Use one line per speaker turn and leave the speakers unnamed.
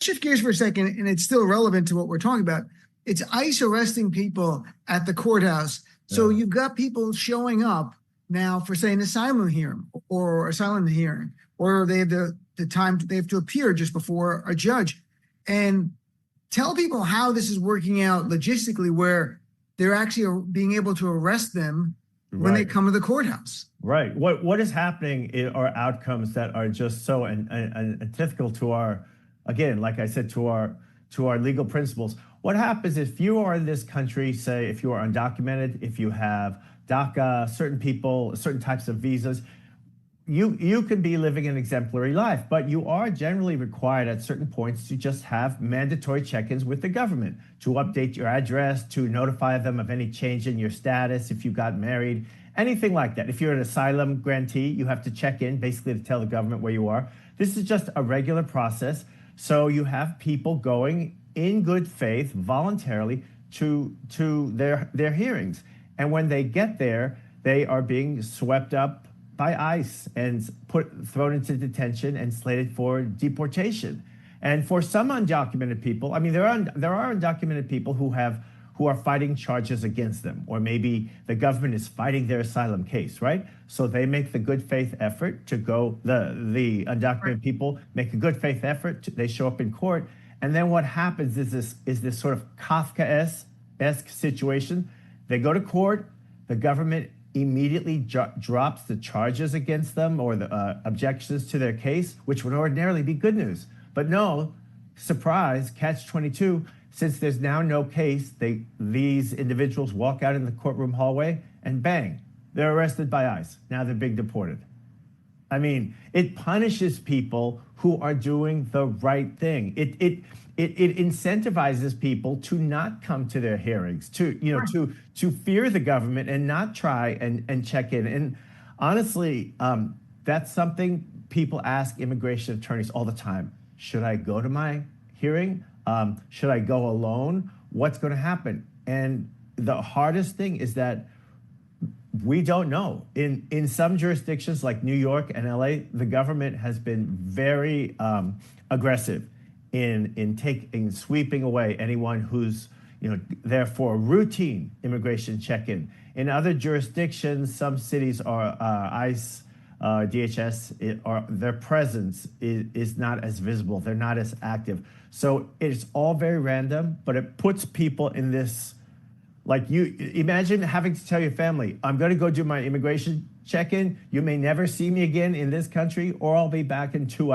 shift gears for a second, and it's still relevant to what we're talking about. It's ICE arresting people at the courthouse. So you've got people showing up now for, say, an asylum hearing, or they have the time they have to appear just before a judge. And tell people how this is working out logistically, where they're actually being able to arrest them when they come to the courthouse.
Right. What is happening are outcomes that are just so antithetical to our, again, like I said, to our legal principles. What happens if you are in this country, say, if you are undocumented, if you have DACA, certain types of visas, you could be living an exemplary life, but you are generally required at certain points to just have mandatory check-ins with the government, to update your address, to notify them of any change in your status, if you got married, anything like that. If you're an asylum grantee, you have to check in basically to tell the government where you are. This is just a regular process. So you have people going in good faith, voluntarily, to their hearings. And when they get there, they are being swept up by ICE and thrown into detention and slated for deportation. And for some undocumented people, I mean, there are undocumented people who are fighting charges against them, or maybe the government is fighting their asylum case, right? So they make the good faith effort to go. The undocumented people make a good faith effort. They show up in court, and then what happens is this sort of Kafka-esque situation. They go to court. The government immediately drops the charges against them, or the objections to their case, which would ordinarily be good news. But no, surprise, catch-22, since there's now no case, these individuals walk out in the courtroom hallway and bang, they're arrested by ICE. Now they're being deported. I mean, it punishes people who are doing the right thing. It incentivizes people to not come to their hearings, to fear the government and not try and check in. And honestly, that's something people ask immigration attorneys all the time. Should I go to my hearing? Should I go alone? What's going to happen? And the hardest thing is that we don't know. In some jurisdictions like New York and LA, the government has been very aggressive in sweeping away anyone who's there for a routine immigration check-in. In other jurisdictions, some cities are ICE, DHS, their presence is not as visible. They're not as active. So it's all very random, but it puts people in this, like, you imagine having to tell your family, I'm going to go do my immigration check-in. You may never see me again in this country, or I'll be back in 2 hours.